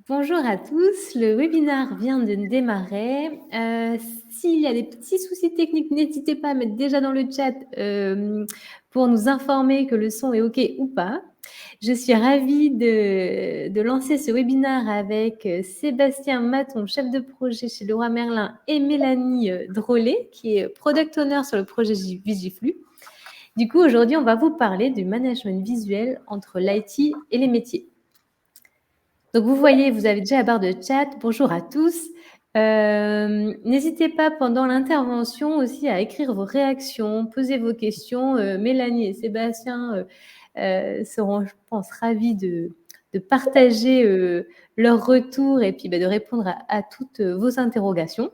Bonjour à tous, le webinaire vient de démarrer. S'il y a des petits soucis techniques, n'hésitez pas à mettre déjà dans le chat pour nous informer que le son est OK ou pas. Je suis ravie de lancer ce webinaire avec Sébastien Maton, chef de projet chez Leroy Merlin, et Mélanie Drolet, qui est product owner sur le projet Vigiflu. Du coup, aujourd'hui, on va vous parler du management visuel entre l'IT et les métiers. Donc, vous voyez, vous avez déjà la barre de chat. Bonjour à tous. N'hésitez pas pendant l'intervention aussi à écrire vos réactions, poser vos questions. Mélanie et Sébastien seront, je pense, ravis de partager leur retour et puis de répondre à toutes vos interrogations.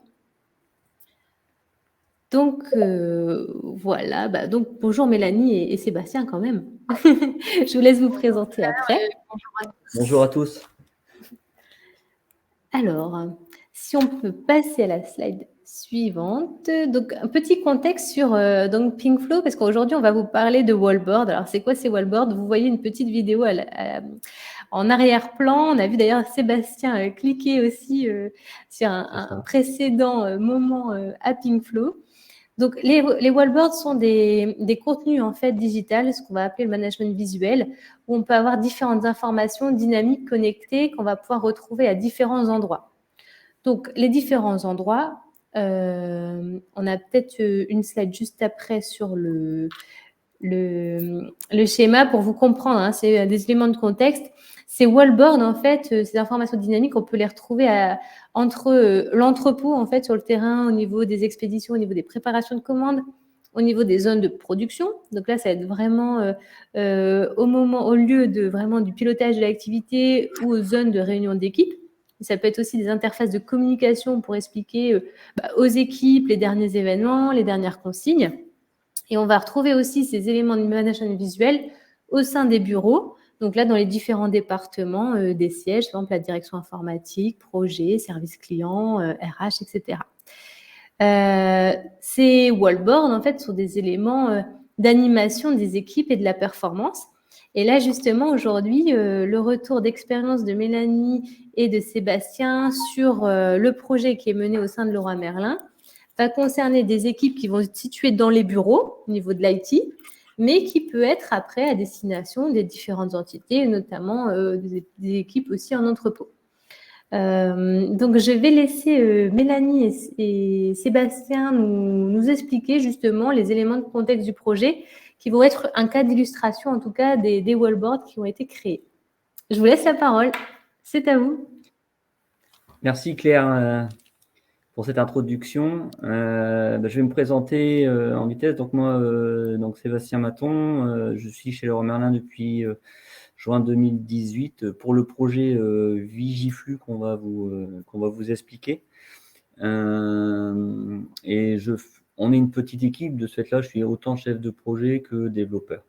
Donc, voilà. Donc, bonjour Mélanie et Sébastien quand même. Je vous laisse vous présenter après. Bonjour à tous. Alors, si on peut passer à la slide suivante. Donc, un petit contexte sur donc Pinkflow, parce qu'aujourd'hui, on va vous parler de wallboard. Alors, c'est quoi ces wallboards? Vous voyez une petite vidéo en arrière-plan. On a vu d'ailleurs Sébastien cliquer aussi sur un précédent moment à Pinkflow. Donc, les wallboards sont des contenus en fait digital, ce qu'on va appeler le management visuel, où on peut avoir différentes informations dynamiques connectées qu'on va pouvoir retrouver à différents endroits. Donc, les différents endroits, on a peut-être une slide juste après sur le schéma pour vous comprendre, hein, c'est des éléments de contexte. Ces wallboards, en fait, ces informations dynamiques, on peut les retrouver entre l'entrepôt, en fait, sur le terrain, au niveau des expéditions, au niveau des préparations de commandes, au niveau des zones de production. Donc là, ça va être vraiment au lieu de vraiment du pilotage de l'activité ou aux zones de réunion d'équipe. Ça peut être aussi des interfaces de communication pour expliquer aux équipes les derniers événements, les dernières consignes. Et on va retrouver aussi ces éléments de management visuel au sein des bureaux. Donc là, dans les différents départements des sièges, par exemple la direction informatique, projet, service client, RH, etc. Ces wallboards, en fait, sont des éléments d'animation des équipes et de la performance. Et là, justement, aujourd'hui, le retour d'expérience de Mélanie et de Sébastien sur le projet qui est mené au sein de Leroy Merlin va concerner des équipes qui vont être situées dans les bureaux au niveau de l'IT, mais qui peut être après à destination des différentes entités, notamment des équipes aussi en entrepôt. Donc, je vais laisser Mélanie et Sébastien nous expliquer justement les éléments de contexte du projet qui vont être un cas d'illustration, en tout cas, des wallboards qui ont été créés. Je vous laisse la parole. C'est à vous. Merci Claire pour cette introduction. Je vais me présenter en vitesse. Donc moi, Sébastien Maton, je suis chez Leroy Merlin depuis juin 2018 pour le projet Vigiflu qu'on va vous expliquer. On est une petite équipe, de ce fait-là, je suis autant chef de projet que développeur.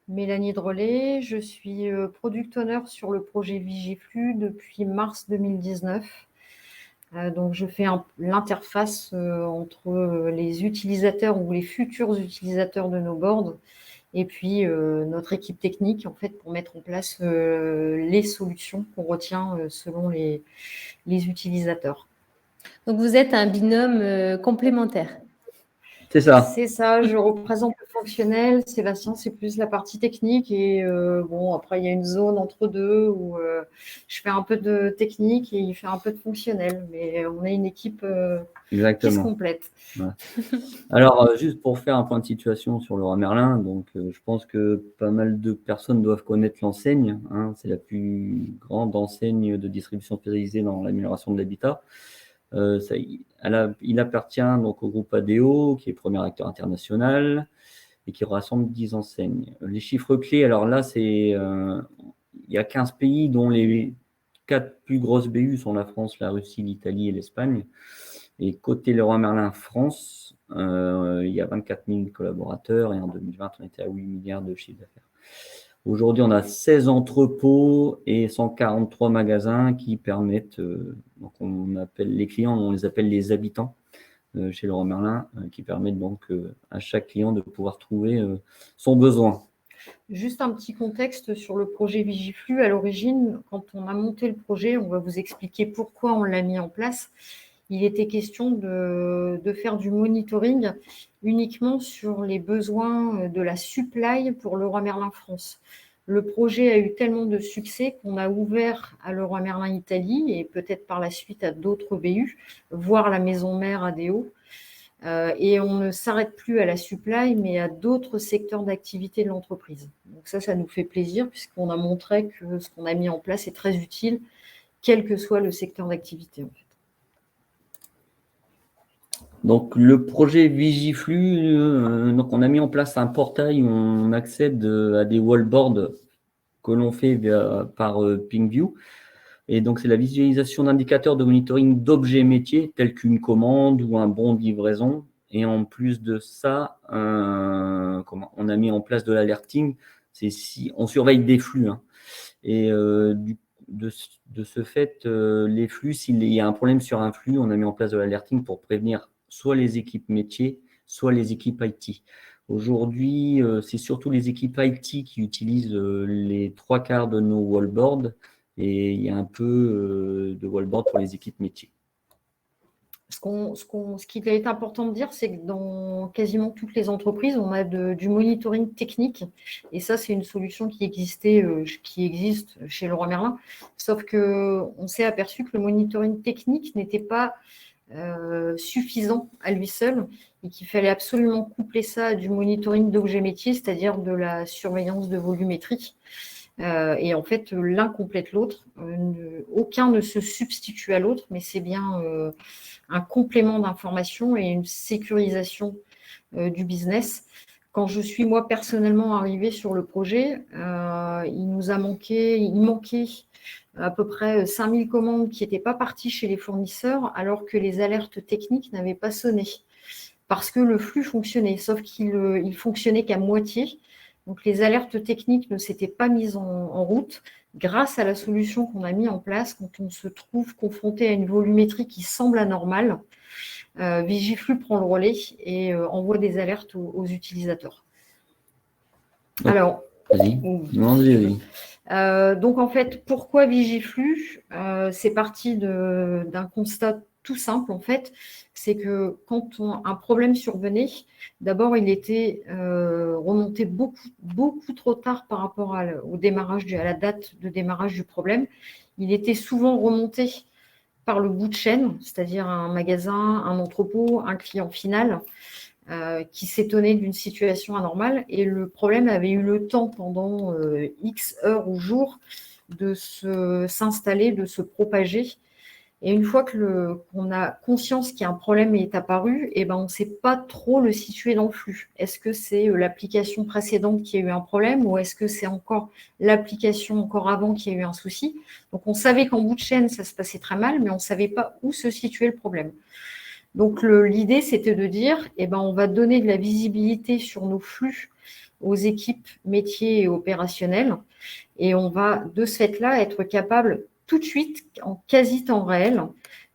Mélanie Drolet, je suis product owner sur le projet Vigiflu depuis mars 2019. Donc, je fais l'interface entre les utilisateurs ou les futurs utilisateurs de nos boards et puis notre équipe technique, en fait, pour mettre en place les solutions qu'on retient selon les utilisateurs. Donc, vous êtes un binôme complémentaire. C'est ça. C'est ça, je représente le fonctionnel. Sébastien, c'est plus la partie technique. Et après, il y a une zone entre deux où je fais un peu de technique et il fait un peu de fonctionnel. Mais on est une équipe qui se complète. Ouais. Alors, juste pour faire un point de situation sur Leroy Merlin, je pense que pas mal de personnes doivent connaître l'enseigne. Hein, c'est la plus grande enseigne de distribution spécialisée dans l'amélioration de l'habitat. Il appartient donc au groupe ADO, qui est premier acteur international et qui rassemble 10 enseignes. Les chiffres clés, alors là, il y a 15 pays dont les 4 plus grosses BU sont la France, la Russie, l'Italie et l'Espagne. Et côté Leroy Merlin France, il y a 24 000 collaborateurs et en 2020, on était à 8 milliards de chiffre d'affaires. Aujourd'hui, on a 16 entrepôts et 143 magasins qui permettent, donc on appelle les clients, on les appelle les habitants chez Leroy Merlin, qui permettent donc à chaque client de pouvoir trouver son besoin. Juste un petit contexte sur le projet Vigiflux. À l'origine, quand on a monté le projet, on va vous expliquer pourquoi on l'a mis en place. Il était question de faire du monitoring uniquement sur les besoins de la supply pour Leroy Merlin France. Le projet a eu tellement de succès qu'on a ouvert à Leroy Merlin Italie et peut-être par la suite à d'autres BU, voire la maison mère ADO. Et on ne s'arrête plus à la supply, mais à d'autres secteurs d'activité de l'entreprise. Donc ça nous fait plaisir puisqu'on a montré que ce qu'on a mis en place est très utile, quel que soit le secteur d'activité, en fait. Donc, le projet Vigiflux, donc on a mis en place un portail où on accède à des wallboards que l'on fait par PingView. Et donc, c'est la visualisation d'indicateurs de monitoring d'objets métiers, tels qu'une commande ou un bon de livraison. Et en plus de ça, on a mis en place de l'alerting. C'est si on surveille des flux. Hein. Et de ce fait, les flux, s'il y a un problème sur un flux, on a mis en place de l'alerting pour prévenir soit les équipes métiers, soit les équipes IT. Aujourd'hui, c'est surtout les équipes IT qui utilisent les 3/4 de nos wallboards et il y a un peu de wallboard pour les équipes métiers. Ce qu'il est important de dire, c'est que dans quasiment toutes les entreprises, on a du monitoring technique. Et ça, c'est une solution qui existe chez Leroy Merlin. Sauf qu'on s'est aperçu que le monitoring technique n'était pas suffisant à lui seul et qu'il fallait absolument coupler ça à du monitoring d'objets métiers, c'est-à-dire de la surveillance de volumétrie. Et en fait, l'un complète l'autre. Aucun ne se substitue à l'autre, mais c'est bien un complément d'information et une sécurisation du business. Quand je suis, moi, personnellement arrivée sur le projet, il manquait à peu près 5000 commandes qui n'étaient pas parties chez les fournisseurs, alors que les alertes techniques n'avaient pas sonné, parce que le flux fonctionnait, sauf qu'il fonctionnait qu'à moitié. Donc, les alertes techniques ne s'étaient pas mises en route. Grâce à la solution qu'on a mise en place, quand on se trouve confronté à une volumétrie qui semble anormale, Vigiflux prend le relais et envoie des alertes aux utilisateurs. Alors, vas-y. Donc, en fait, pourquoi Vigiflux ? C'est parti d'un constat tout simple, en fait. C'est que quand un problème survenait, d'abord, il était remonté beaucoup trop tard par rapport à la date de démarrage du problème. Il était souvent remonté par le bout de chaîne, c'est-à-dire un magasin, un entrepôt, un client final, qui s'étonnait d'une situation anormale. Et le problème avait eu le temps pendant X heures ou jours de s'installer, de se propager. Et une fois qu'on a conscience qu'un problème est apparu, on ne sait pas trop le situer dans le flux. Est-ce que c'est l'application précédente qui a eu un problème ou est-ce que c'est encore l'application encore avant qui a eu un souci ? Donc, on savait qu'en bout de chaîne, ça se passait très mal, mais on ne savait pas où se situait le problème. Donc, l'idée, c'était de dire, on va donner de la visibilité sur nos flux aux équipes métiers et opérationnelles et on va, de ce fait-là, être capable tout de suite, en quasi temps réel,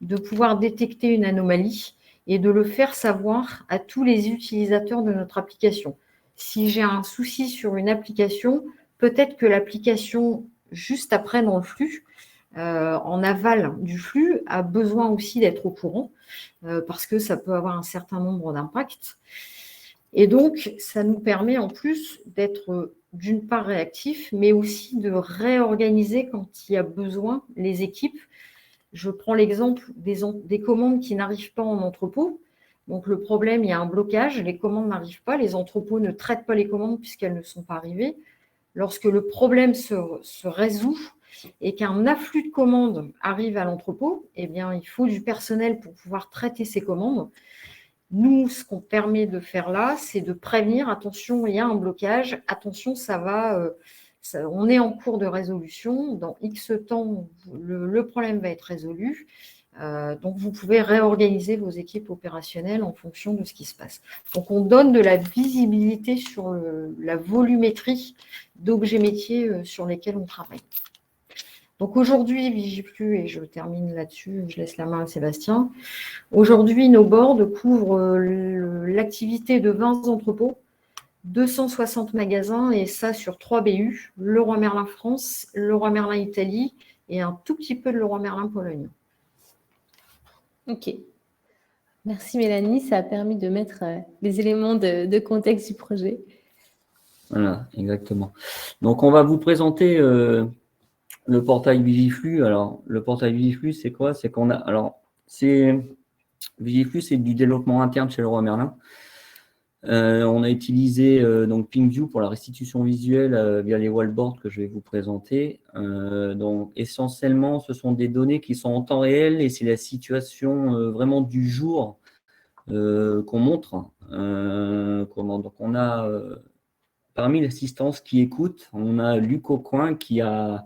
de pouvoir détecter une anomalie et de le faire savoir à tous les utilisateurs de notre application. Si j'ai un souci sur une application, peut-être que l'application juste après dans le flux, en aval du flux, a besoin aussi d'être au courant parce que ça peut avoir un certain nombre d'impacts. Et donc, ça nous permet en plus d'être d'une part réactif, mais aussi de réorganiser quand il y a besoin les équipes. Je prends l'exemple des commandes qui n'arrivent pas en entrepôt. Donc, le problème, il y a un blocage, les commandes n'arrivent pas, les entrepôts ne traitent pas les commandes puisqu'elles ne sont pas arrivées. Lorsque le problème se résout et qu'un afflux de commandes arrive à l'entrepôt, il faut du personnel pour pouvoir traiter ces commandes. Nous, ce qu'on permet de faire là, c'est de prévenir, attention, il y a un blocage, attention, on est en cours de résolution, dans X temps, le problème va être résolu. Donc, vous pouvez réorganiser vos équipes opérationnelles en fonction de ce qui se passe. Donc, on donne de la visibilité sur la volumétrie d'objets métiers sur lesquels on travaille. Donc, aujourd'hui, Vigiflux, et je termine là-dessus, je laisse la main à Sébastien. Aujourd'hui, nos boards couvrent l'activité de 20 entrepôts 260 magasins, et ça sur 3 BU, Leroy Merlin France, Leroy Merlin Italie et un tout petit peu de Leroy Merlin Pologne. Ok. Merci Mélanie, ça a permis de mettre les éléments de contexte du projet. Voilà, exactement. Donc, on va vous présenter le portail Vigiflux. Alors, le portail Vigiflux, c'est quoi? C'est qu'on a. Alors, Vigiflux, c'est du développement interne chez Leroy Merlin. On a utilisé donc PingView pour la restitution visuelle via les wallboards que je vais vous présenter. Donc, essentiellement, ce sont des données qui sont en temps réel et c'est la situation vraiment du jour qu'on montre. Donc, on a parmi l'assistance qui écoute, on a Luc Aucoin qui a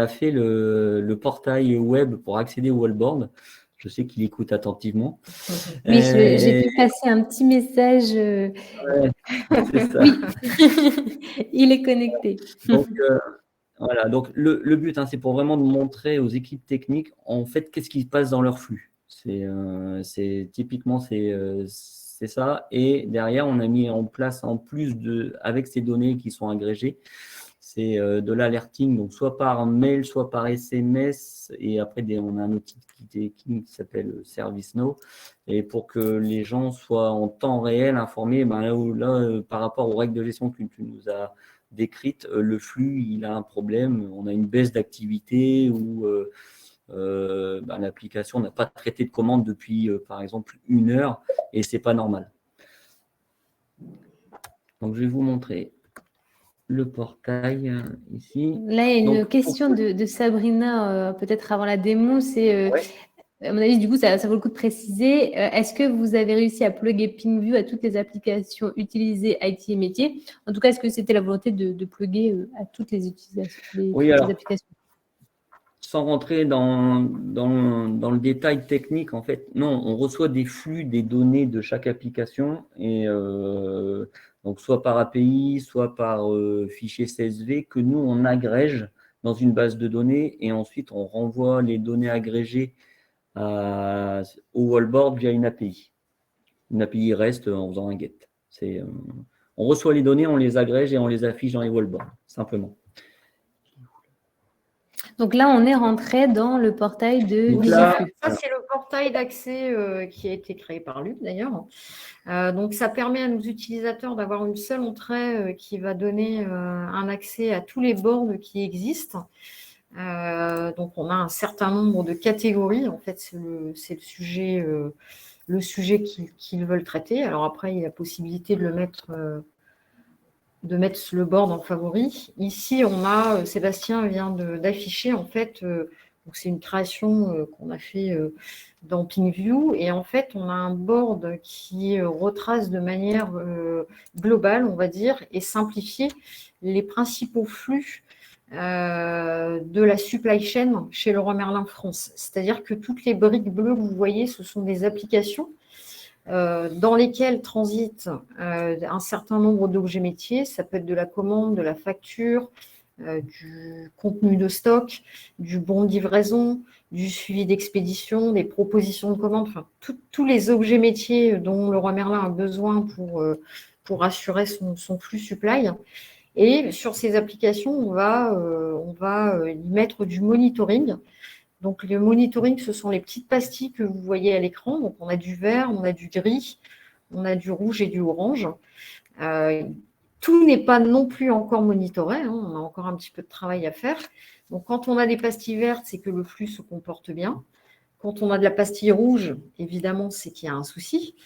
fait le portail web pour accéder au wallboard. Je sais qu'il écoute attentivement. Oui, j'ai pu passer un petit message. Ouais, c'est ça. Oui, il est connecté. Donc, voilà. Donc, le but, c'est pour vraiment de montrer aux équipes techniques, en fait, qu'est-ce qui se passe dans leur flux. Typiquement, c'est ça. Et derrière, on a mis en place, en plus avec ces données qui sont agrégées, c'est de l'alerting, donc soit par mail, soit par SMS. Et après, on a un outil qui s'appelle ServiceNow. Et pour que les gens soient en temps réel informés, par rapport aux règles de gestion que tu nous as décrites, le flux, il a un problème. On a une baisse d'activité ou l'application n'a pas traité de commande depuis, par exemple, 1 heure et c'est pas normal. Donc, je vais vous montrer le portail ici. Là, il y a une question de Sabrina, peut-être avant la démo. C'est, à mon avis, du coup, ça vaut le coup de préciser. Est-ce que vous avez réussi à plugger PingView à toutes les applications utilisées IT et métiers? En tout cas, est-ce que c'était la volonté de plugger à toutes les utilisations, les applications? Sans rentrer dans le détail technique, en fait, non, on reçoit des flux, des données de chaque application, et donc soit par API, soit par fichier CSV, que nous, on agrège dans une base de données, et ensuite, on renvoie les données agrégées au wallboard via une API. Une API REST en faisant un GET. On reçoit les données, on les agrège et on les affiche dans les wallboards, simplement. Donc là, on est rentré dans le portail de Vigiflux. Ça, c'est le portail d'accès qui a été créé par Luc, d'ailleurs. Donc, ça permet à nos utilisateurs d'avoir une seule entrée qui va donner un accès à tous les boards qui existent. Donc, on a un certain nombre de catégories. En fait, c'est le sujet qu'ils veulent traiter. Alors après, il y a la possibilité de mettre le board en favori. Ici, on a, Sébastien vient d'afficher, en fait, donc c'est une création qu'on a fait dans PingView, et en fait, on a un board qui retrace de manière globale, on va dire, et simplifiée les principaux flux de la supply chain chez Leroy Merlin France. C'est-à-dire que toutes les briques bleues que vous voyez, ce sont des applications dans lesquelles transitent un certain nombre d'objets métiers. Ça peut être de la commande, de la facture, du contenu de stock, du bon de livraison, du suivi d'expédition, des propositions de commande, enfin, tous les objets métiers dont Leroy Merlin a besoin pour assurer son flux supply. Et sur ces applications, on va y mettre du monitoring. Donc, le monitoring, ce sont les petites pastilles que vous voyez à l'écran. Donc, on a du vert, on a du gris, on a du rouge et du orange. Tout n'est pas non plus encore monitoré. On a encore un petit peu de travail à faire. Donc, quand on a des pastilles vertes, c'est que le flux se comporte bien. Quand on a de la pastille rouge, évidemment, c'est qu'il y a un souci.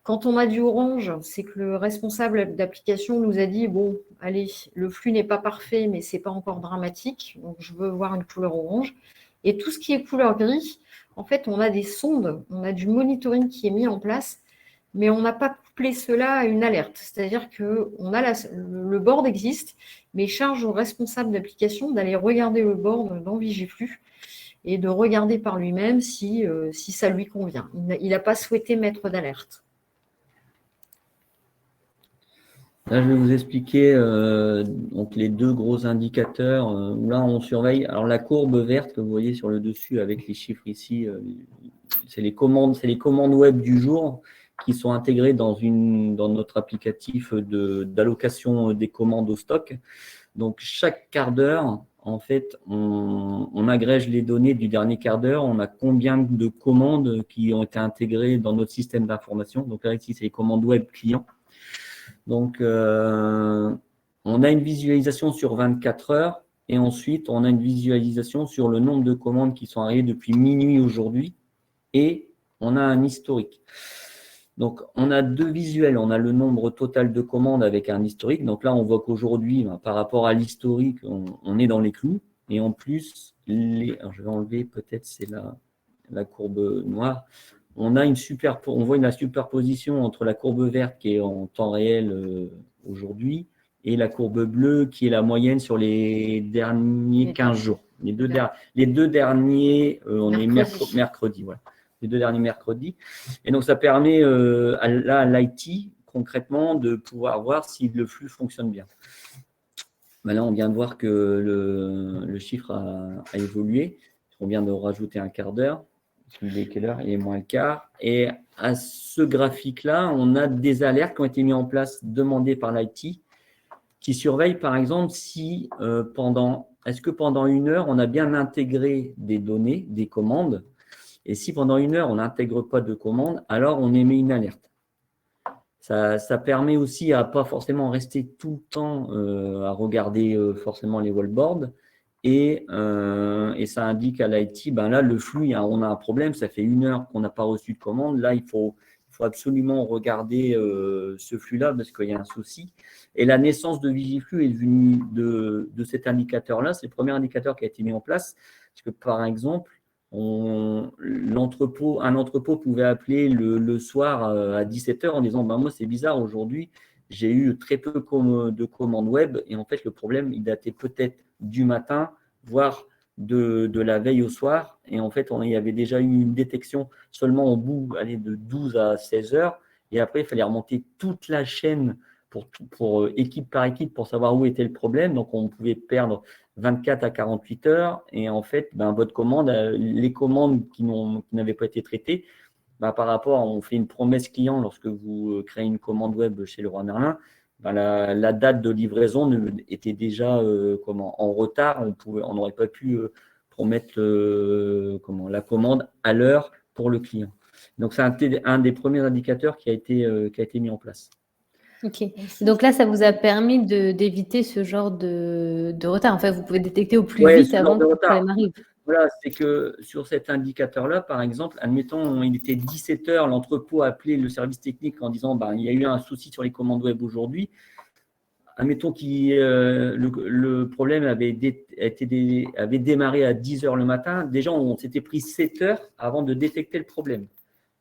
Quand on a du orange, c'est que le responsable d'application nous a dit, bon, allez, le flux n'est pas parfait, mais ce n'est pas encore dramatique. Donc, je veux voir une couleur orange. Et tout ce qui est couleur gris, en fait, on a des sondes, on a du monitoring qui est mis en place, mais on n'a pas couplé cela à une alerte. C'est-à-dire que le board existe, mais charge au responsable d'application d'aller regarder le board dans Vigiflux et de regarder par lui-même si ça lui convient. Il n'a pas souhaité mettre d'alerte. Là, je vais vous expliquer donc les deux gros indicateurs où là, on surveille. Alors, la courbe verte que vous voyez sur le dessus avec les chiffres ici, c'est les commandes web du jour qui sont intégrés dans notre applicatif d'allocation des commandes au stock. Donc, chaque quart d'heure, en fait, on agrège les données du dernier quart d'heure. On a combien de commandes qui ont été intégrées dans notre système d'information. Donc là, ici, c'est les commandes web clients. Donc, on a une visualisation sur 24 heures et ensuite, on a une visualisation sur le nombre de commandes qui sont arrivées depuis minuit aujourd'hui et on a un historique. Donc, on a deux visuels. On a le nombre total de commandes avec un historique. Donc là, on voit qu'aujourd'hui, par rapport à l'historique, on est dans les clous. Et en plus, alors je vais enlever peut-être, c'est la courbe noire. On voit la superposition entre la courbe verte qui est en temps réel aujourd'hui et la courbe bleue qui est la moyenne sur les derniers 15 jours. Les deux derniers, on est mercredi. Voilà. Les deux derniers mercredis. Et donc, ça permet à l'IT, concrètement, de pouvoir voir si le flux fonctionne bien. Ben là, on vient de voir que le chiffre a évolué. On vient de rajouter un quart d'heure. Il est quelle heure? Il est moins le quart. Et à ce graphique-là, on a des alertes qui ont été mises en place, demandées par l'IT, qui surveillent, par exemple, si est-ce que pendant 1 heure, on a bien intégré des données, des commandes. Et si pendant 1 heure, on n'intègre pas de commande, alors on émet une alerte. Ça permet aussi à pas forcément rester tout le temps à regarder forcément les wallboards. Et ça indique à l'IT, ben là, le flux, on a un problème, ça fait 1 heure qu'on n'a pas reçu de commande. Là, il faut absolument regarder ce flux-là parce qu'il y a un souci. Et la naissance de Vigiflux est venue de cet indicateur-là. C'est le premier indicateur qui a été mis en place. Parce que, par exemple, un entrepôt pouvait appeler le soir à 17h en disant moi c'est bizarre, aujourd'hui j'ai eu très peu de commandes web et en fait le problème il datait peut-être du matin voire de la veille au soir et en fait il y avait déjà eu une détection seulement au bout de 12 à 16 heures et après il fallait remonter toute la chaîne pour équipe par équipe pour savoir où était le problème. Donc on pouvait perdre 24 à 48 heures et en fait votre commande, les commandes qui n'avaient pas été traitées, par rapport, on fait une promesse client lorsque vous créez une commande web chez Leroy Merlin, la date de livraison était déjà en retard, on n'aurait pas pu promettre la commande à l'heure pour le client. Donc c'est un des premiers indicateurs qui a été mis en place. Ok. Donc là, ça vous a permis d'éviter ce genre de retard. En fait, vous pouvez détecter au plus vite avant que le problème arrive. Voilà, c'est que sur cet indicateur-là, par exemple, admettons, il était 17h, l'entrepôt a appelé le service technique en disant il y a eu un souci sur les commandes web aujourd'hui. Admettons que le problème avait démarré à 10h le matin. Déjà, on s'était pris 7 heures avant de détecter le problème.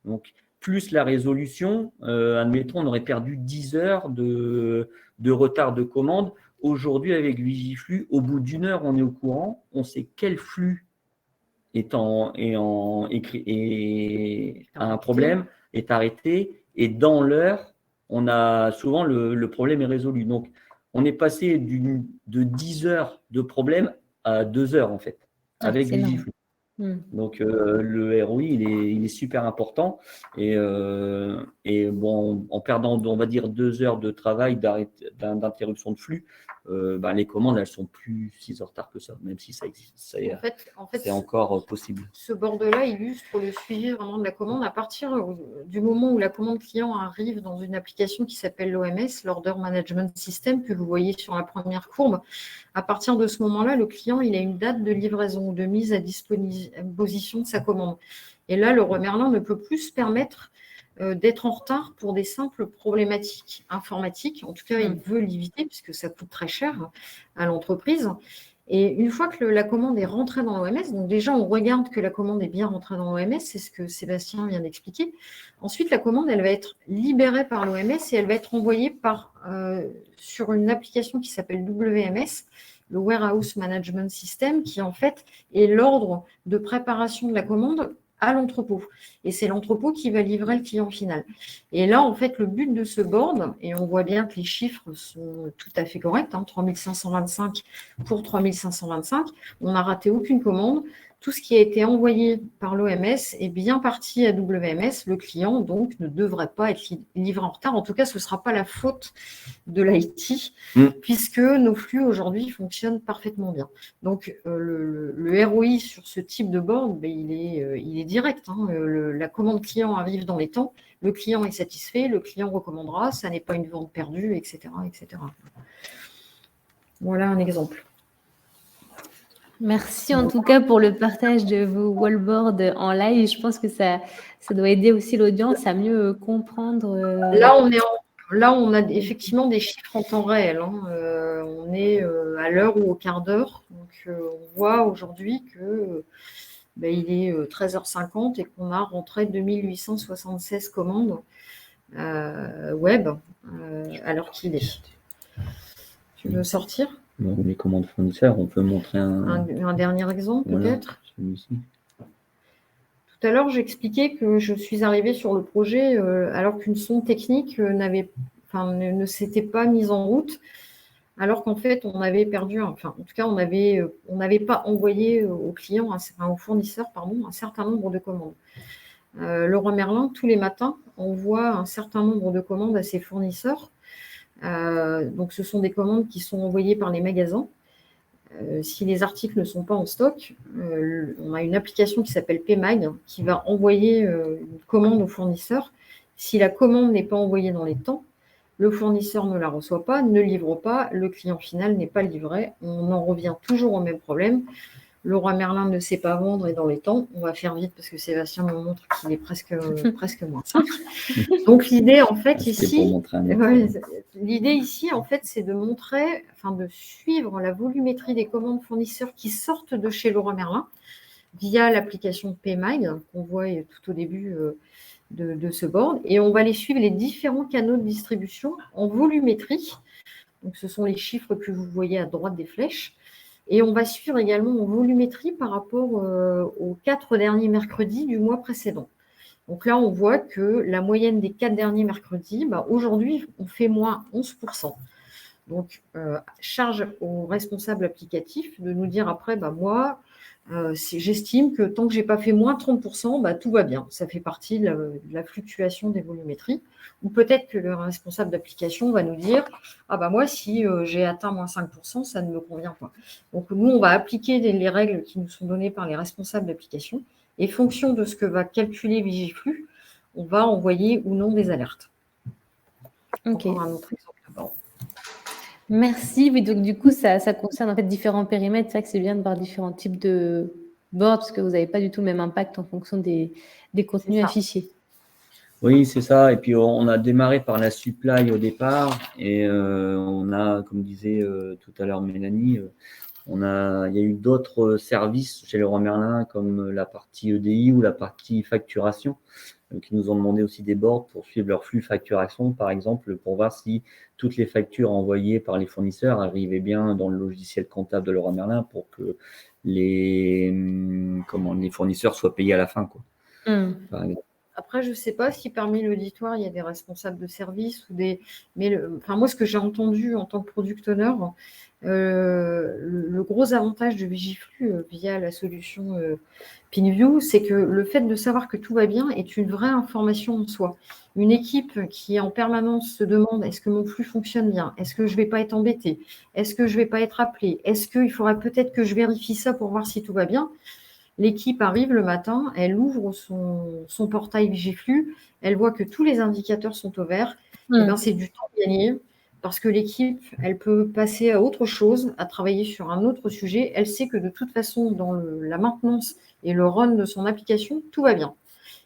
Donc, plus la résolution, admettons, on aurait perdu 10 heures de retard de commande. Aujourd'hui, avec Vigiflux, au bout d'1 heure, on est au courant, on sait quel flux a un problème, est arrêté, et dans l'heure, on a souvent le problème est résolu. Donc, on est passé de 10 heures de problème à 2 heures, en fait, avec Vigiflux. Donc, le ROI, il est super important. Et en perdant, on va dire, 2 heures de travail d'interruption de flux, les commandes, elles sont plus si en retard que ça, même si ça existe. C'est encore possible. Ce board-là illustre le suivi vraiment de la commande à partir du moment où la commande client arrive dans une application qui s'appelle l'OMS, l'Order Management System, que vous voyez sur la première courbe. À partir de ce moment-là, le client il a une date de livraison ou de mise à disposition de sa commande. Et là, Leroy Merlin ne peut plus se permettre d'être en retard pour des simples problématiques informatiques. En tout cas, il veut l'éviter puisque ça coûte très cher à l'entreprise. Et une fois que la commande est rentrée dans l'OMS, donc déjà, on regarde que la commande est bien rentrée dans l'OMS, c'est ce que Sébastien vient d'expliquer. Ensuite, la commande, elle va être libérée par l'OMS et elle va être envoyée sur une application qui s'appelle WMS, le Warehouse Management System, qui en fait est l'ordre de préparation de la commande à l'entrepôt. Et c'est l'entrepôt qui va livrer le client final. Et là, en fait, le but de ce board, et on voit bien que les chiffres sont tout à fait corrects, 3525 pour 3525, on n'a raté aucune commande. tout ce qui a été envoyé par l'OMS est bien parti à WMS. Le client, donc, ne devrait pas être livré en retard. En tout cas, ce ne sera pas la faute de l'IT, puisque nos flux aujourd'hui fonctionnent parfaitement bien. Donc, le ROI sur ce type de board, il est direct. La commande client arrive dans les temps, le client est satisfait, le client recommandera, ça n'est pas une vente perdue, etc., etc. Voilà un exemple. Merci en tout cas pour le partage de vos wallboards en live. Je pense que ça doit aider aussi l'audience à mieux comprendre. Là, on a effectivement des chiffres en temps réel. On est à l'heure ou au quart d'heure. Donc, on voit aujourd'hui que il est 13h50 et qu'on a rentré 2876 commandes web à l'heure qu'il est. Tu veux sortir ? Les commandes fournisseurs, on peut montrer un dernier exemple, peut-être. Celui-ci. Tout à l'heure, j'expliquais que je suis arrivée sur le projet alors qu'une sonde technique ne s'était pas mise en route, alors qu'en fait, on avait perdu, en tout cas, on n'avait pas envoyé au client, au fournisseur, un certain nombre de commandes. Leroy Merlin, tous les matins, envoie un certain nombre de commandes à ses fournisseurs. Donc, ce sont des commandes qui sont envoyées par les magasins. Si les articles ne sont pas en stock, on a une application qui s'appelle PMag qui va envoyer une commande au fournisseur. Si la commande n'est pas envoyée dans les temps, le fournisseur ne la reçoit pas, ne livre pas, le client final n'est pas livré. On en revient toujours au même problème. Leroy Merlin ne sait pas vendre et dans les temps. On va faire vite parce que Sébastien me montre qu'il est presque moins 5. Donc l'idée en fait ici, c'est de montrer, de suivre la volumétrie des commandes fournisseurs qui sortent de chez Leroy Merlin via l'application PayMag qu'on voit tout au début de ce board, et on va les suivre les différents canaux de distribution en volumétrie. Donc ce sont les chiffres que vous voyez à droite des flèches. Et on va suivre également en volumétrie par rapport aux 4 derniers mercredis du mois précédent. Donc là, on voit que la moyenne des 4 derniers mercredis, aujourd'hui, on fait moins 11%. Donc, charge au responsable applicatif de nous dire après, moi, j'estime que tant que je n'ai pas fait moins 30%, tout va bien. Ça fait partie de la fluctuation des volumétries. Ou peut-être que le responsable d'application va nous dire moi, si j'ai atteint moins 5%, ça ne me convient pas. Donc, nous, on va appliquer les règles qui nous sont données par les responsables d'application. Et fonction de ce que va calculer Vigiflux, on va envoyer ou non des alertes. Ok. Encore un autre exemple là-bas. Merci. Oui, donc du coup, ça concerne en fait différents périmètres. C'est vrai que c'est bien de voir différents types de boards parce que vous n'avez pas du tout le même impact en fonction des contenus affichés. Oui, c'est ça. Et puis, on a démarré par la supply au départ et on a, comme disait tout à l'heure Mélanie, il y a eu d'autres services chez Leroy Merlin comme la partie EDI ou la partie facturation qui nous ont demandé aussi des boards pour suivre leur flux facturation, par exemple, pour voir si toutes les factures envoyées par les fournisseurs arrivaient bien dans le logiciel comptable de Leroy Merlin pour que les fournisseurs soient payés à la fin, quoi. Par exemple. Après, je ne sais pas si parmi l'auditoire, il y a des responsables de service ou des. Mais moi, ce que j'ai entendu en tant que product owner, le gros avantage de Vigiflux via la solution PinView, c'est que le fait de savoir que tout va bien est une vraie information en soi. Une équipe qui en permanence se demande est-ce que mon flux fonctionne bien? Est-ce que je ne vais pas être embêtée? Est-ce que je ne vais pas être appelée? Est-ce qu'il faudrait peut-être que je vérifie ça pour voir si tout va bien? L'équipe arrive le matin, elle ouvre son portail Vigiflux, elle voit que tous les indicateurs sont au vert. C'est du temps gagné parce que l'équipe, elle peut passer à autre chose, à travailler sur un autre sujet. Elle sait que de toute façon, dans la maintenance et le run de son application, tout va bien.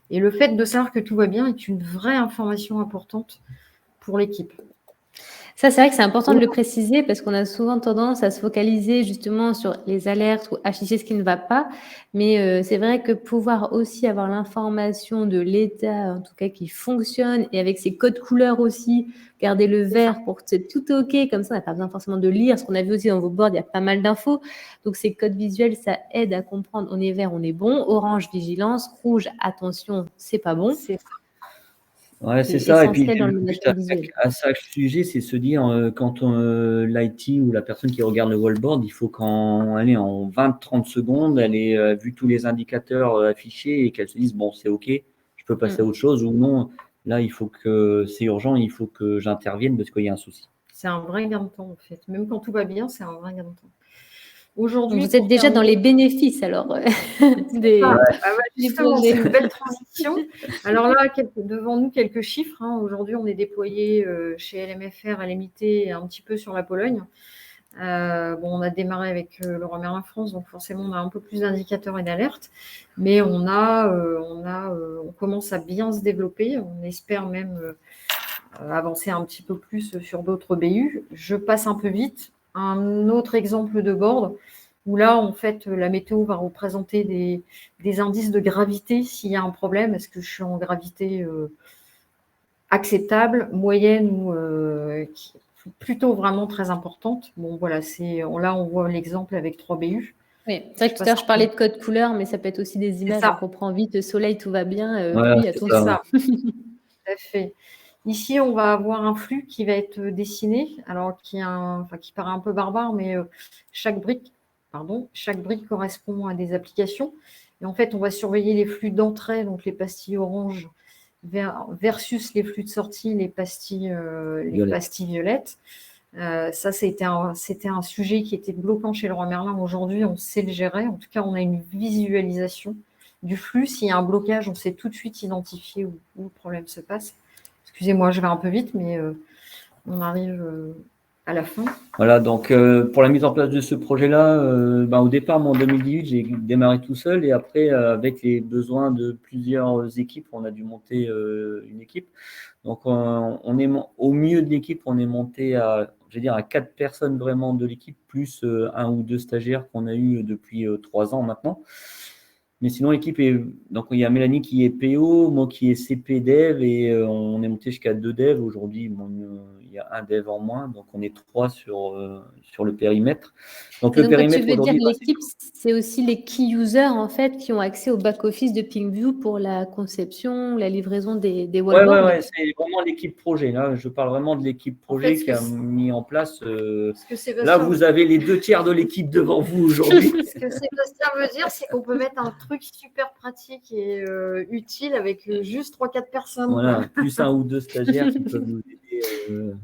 Et le fait de savoir que tout va bien est une vraie information importante pour l'équipe. Ça, c'est vrai que c'est important de le préciser parce qu'on a souvent tendance à se focaliser justement sur les alertes ou afficher ce qui ne va pas. Mais c'est vrai que pouvoir aussi avoir l'information de l'état, en tout cas, qui fonctionne et avec ses codes couleurs aussi, garder le vert pour que c'est tout OK. Comme ça, on n'a pas besoin forcément de lire. Ce qu'on a vu aussi dans vos boards, il y a pas mal d'infos. Donc, ces codes visuels, ça aide à comprendre on est vert, on est bon. Orange, vigilance. Rouge, attention, c'est pas bon. C'est ça. Ouais, qui c'est est ça. Et puis, essentiel dans le le but management visuel. à chaque sujet, c'est se dire, quand l'IT ou la personne qui regarde le wallboard, il faut allez, en 20-30 secondes, elle ait vu tous les indicateurs affichés et qu'elle se dise, bon, c'est OK, je peux passer à Mm. autre chose ou non. Là, c'est urgent, il faut que j'intervienne parce qu'il y a un souci. C'est un vrai gain de temps, en fait. Même quand tout va bien, c'est un vrai gain de temps. Donc, Aujourd'hui, vous êtes pour déjà dans les terminer, bénéfices alors ah, des, bah, des justement, c'est projets. une belle transition. Alors là, devant nous, quelques chiffres, hein. Aujourd'hui, on est déployé chez LMFR, LMIT et un petit peu sur la Pologne. On a démarré avec Leroy Merlin France, donc forcément, on a un peu plus d'indicateurs et d'alertes. Mais on commence à bien se développer. On espère même avancer un petit peu plus sur d'autres BU. Je passe un peu vite. Un autre exemple de board où là, en fait, la météo va représenter des indices de gravité s'il y a un problème. Est-ce que je suis en gravité acceptable, moyenne ou plutôt vraiment très importante? Bon, voilà, là, on voit l'exemple avec 3 BU. Oui, c'est vrai que tout à l'heure, je parlais de code couleur, mais ça peut être aussi des images. ça. On comprend vite, soleil, tout va bien, Voilà, pluie, c'est attention. ça. Tout à fait. Ici, on va avoir un flux qui va être dessiné, alors qui paraît un peu barbare, mais chaque brique correspond à des applications. Et en fait, on va surveiller les flux d'entrée, donc les pastilles oranges, versus les flux de sortie, les pastilles violettes. Ça, c'était un sujet qui était bloquant chez Leroy Merlin. Aujourd'hui, on sait le gérer. En tout cas, on a une visualisation du flux. S'il y a un blocage, on sait tout de suite identifier où le problème se passe. Excusez-moi, je vais un peu vite, mais on arrive à la fin. Voilà, donc pour la mise en place de ce projet-là, au départ, moi, en 2018, j'ai démarré tout seul et après, avec les besoins de plusieurs équipes, on a dû monter une équipe. Donc, au milieu de l'équipe, on est monté à 4 personnes vraiment de l'équipe, plus 1 ou 2 stagiaires qu'on a eu depuis 3 ans maintenant. Mais sinon, l'équipe donc il y a Mélanie qui est PO, moi qui est CP Dev et on est monté jusqu'à 2 devs. Aujourd'hui, il y a un dev en moins, donc on est 3 sur le périmètre. Donc Et le donc, quand tu périmètre veux dire aujourd'hui, l'équipe, c'est aussi les key users en fait qui ont accès au back-office de PingView pour la conception, la livraison des wallboards. ouais, c'est vraiment l'équipe projet. Là, je parle vraiment de l'équipe projet qui a mis en place. Là, vous avez les 2 tiers de l'équipe devant vous aujourd'hui. Ce que Sébastien veut dire, c'est qu'on peut mettre un truc super pratique et utile avec juste 3-4 personnes. Voilà, plus 1 ou 2 stagiaires qui peuvent nous aider.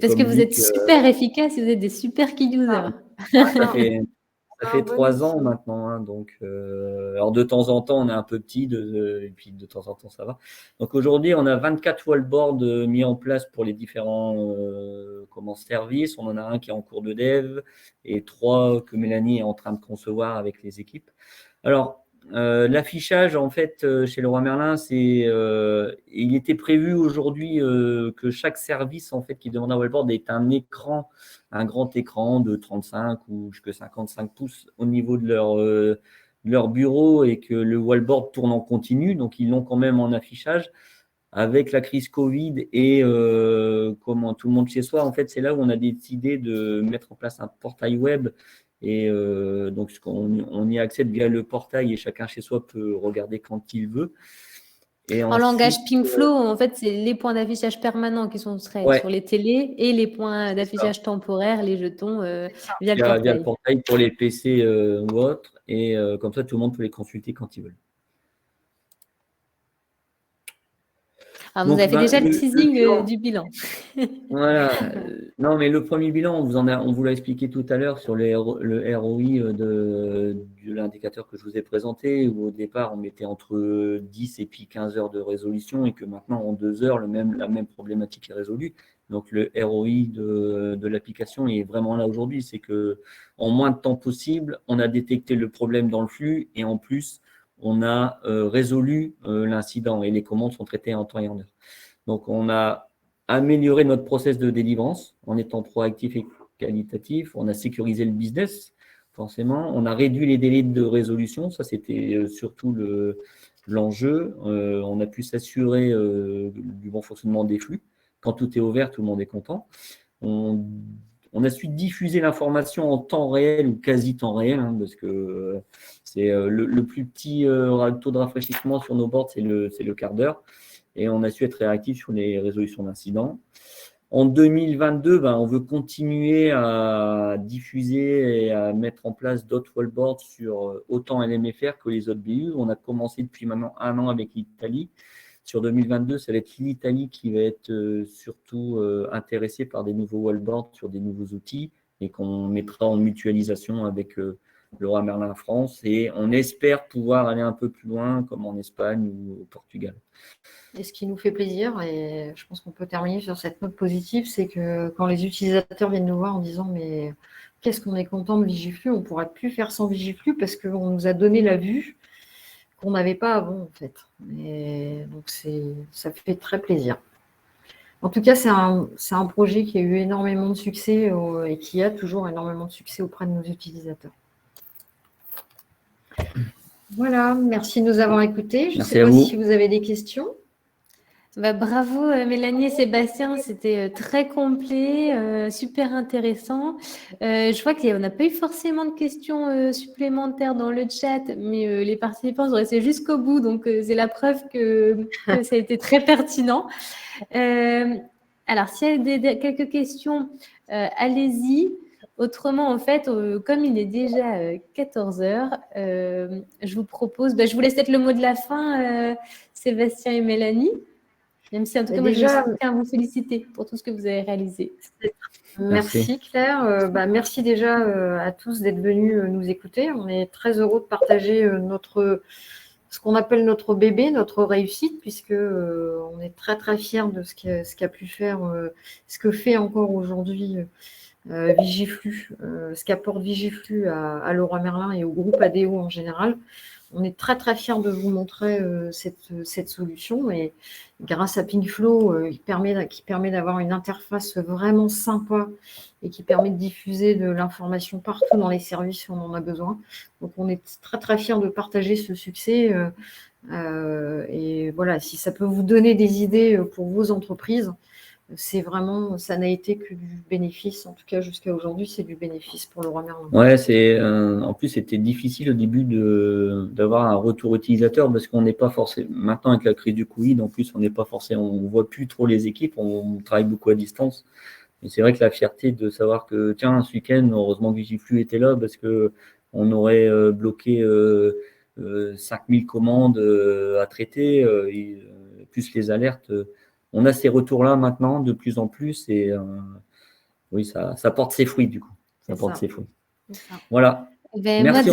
Parce que comme vous êtes Luc, super efficace et vous êtes des super key users. ça fait 3 ans maintenant, hein, donc alors de temps en temps on est un peu petit et puis de temps en temps ça va. Donc aujourd'hui on a 24 wallboards mis en place pour les différents services. On en a un qui est en cours de dev et 3 que Mélanie est en train de concevoir avec les équipes. Alors l'affichage en fait chez Leroy Merlin, il était prévu aujourd'hui que chaque service en fait qui demande un wallboard ait un grand écran de 35 ou jusqu'à 55 pouces au niveau de leur bureau et que le wallboard tourne en continu. Donc, ils l'ont quand même en affichage. Avec la crise Covid et comment tout le monde chez soi, en fait, c'est là où on a décidé de mettre en place un portail web. Et donc, on y accède via le portail et chacun chez soi peut regarder quand il veut. Et en ensuite, langage PingFlow, en fait, c'est les points d'affichage permanents qui seraient sur les télés et les points d'affichage temporaires, les jetons via le portail. Via le portail pour les PC ou autres. Et comme ça, tout le monde peut les consulter quand ils veulent. Alors, vous avez fait déjà le teasing du bilan. Voilà. Non, mais le premier bilan, on vous l'a expliqué tout à l'heure sur le ROI de l'indicateur que je vous ai présenté, où au départ, on mettait entre 10 et puis 15 heures de résolution et que maintenant, en 2 heures, la même problématique est résolue. Donc, le ROI de l'application est vraiment là aujourd'hui. C'est que en moins de temps possible, on a détecté le problème dans le flux et en plus, on a résolu l'incident et les commandes sont traitées en temps et en heure. Donc, on a amélioré notre process de délivrance en étant proactif et qualitatif. On a sécurisé le business, forcément. On a réduit les délais de résolution. Ça, c'était surtout l'enjeu. On a pu s'assurer du bon fonctionnement des flux. Quand tout est ouvert, tout le monde est content. On a su diffuser l'information en temps réel ou quasi temps réel, hein, parce que c'est le plus petit taux de rafraîchissement sur nos boards, c'est le quart d'heure. et on a su être réactif sur les résolutions d'incidents. En 2022, on veut continuer à diffuser et à mettre en place d'autres wallboards sur autant LMFR que les autres BU. On a commencé depuis maintenant 1 an avec l'Italie. Sur 2022, ça va être l'Italie qui va être surtout intéressée par des nouveaux wallboards sur des nouveaux outils et qu'on mettra en mutualisation avec Leroy Merlin France. Et on espère pouvoir aller un peu plus loin, comme en Espagne ou au Portugal. Et ce qui nous fait plaisir, et je pense qu'on peut terminer sur cette note positive, c'est que quand les utilisateurs viennent nous voir en disant « mais qu'est-ce qu'on est content de Vigiflu, on ne pourrait plus faire sans Vigiflu parce qu'on nous a donné la vue qu'on n'avait pas avant en fait ». Et donc ça fait très plaisir. En tout cas, c'est un projet qui a eu énormément de succès et qui a toujours énormément de succès auprès de nos utilisateurs. Voilà, merci de nous avoir écoutés. Je ne sais pas si vous avez des questions. Bravo Mélanie et Sébastien, c'était très complet, super intéressant. Je vois qu'on n'a pas eu forcément de questions supplémentaires dans le chat, mais les participants sont restés jusqu'au bout, donc c'est la preuve que ça a été très pertinent. Alors, s'il y a quelques questions, allez-y. Autrement, en fait, comme il est déjà 14 heures, je vous propose, je vous laisse peut-être le mot de la fin, Sébastien et Mélanie. Même si, en tout cas, moi, je tiens à vous féliciter pour tout ce que vous avez réalisé. Merci Claire. Merci déjà à tous d'être venus nous écouter. On est très heureux de partager ce qu'on appelle notre bébé, notre réussite, puisque on est très très fiers de ce qu'a pu faire, ce que fait encore aujourd'hui Vigiflu, ce qu'apporte Vigiflu à Leroy Merlin et au groupe ADO en général. On est très très fiers de vous montrer cette solution, et grâce à Pinkflow qui permet d'avoir une interface vraiment sympa et qui permet de diffuser de l'information partout dans les services où on en a besoin. Donc on est très très fiers de partager ce succès et voilà, si ça peut vous donner des idées pour vos entreprises, c'est vraiment, ça n'a été que du bénéfice, en tout cas jusqu'à aujourd'hui, c'est du bénéfice pour Leroy Merlin. Ouais, en plus c'était difficile au début d'avoir un retour utilisateur parce qu'on n'est pas forcément, maintenant avec la crise du Covid, en plus on n'est pas forcément, on voit plus trop les équipes, on travaille beaucoup à distance. Et c'est vrai que la fierté de savoir que tiens, ce week-end, heureusement que Vigiflu était là parce que on aurait bloqué 5000 commandes à traiter, plus les alertes. On a ces retours-là maintenant de plus en plus et oui, ça porte ses fruits du coup. Ça porte ses fruits. Voilà. Merci.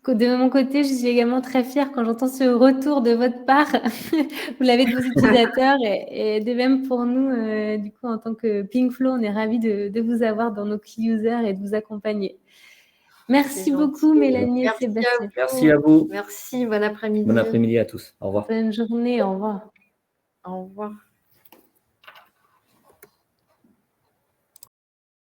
Moi, de mon côté, je suis également très fière quand j'entends ce retour de votre part. Vous l'avez de vos utilisateurs et de même pour nous, du coup, en tant que Pinkflow, on est ravis de vous avoir dans nos key users et de vous accompagner. Merci beaucoup, Mélanie et Sébastien. Merci à vous. Merci, bon après-midi. Bon après-midi à tous. Au revoir. Bonne journée, au revoir. Au revoir.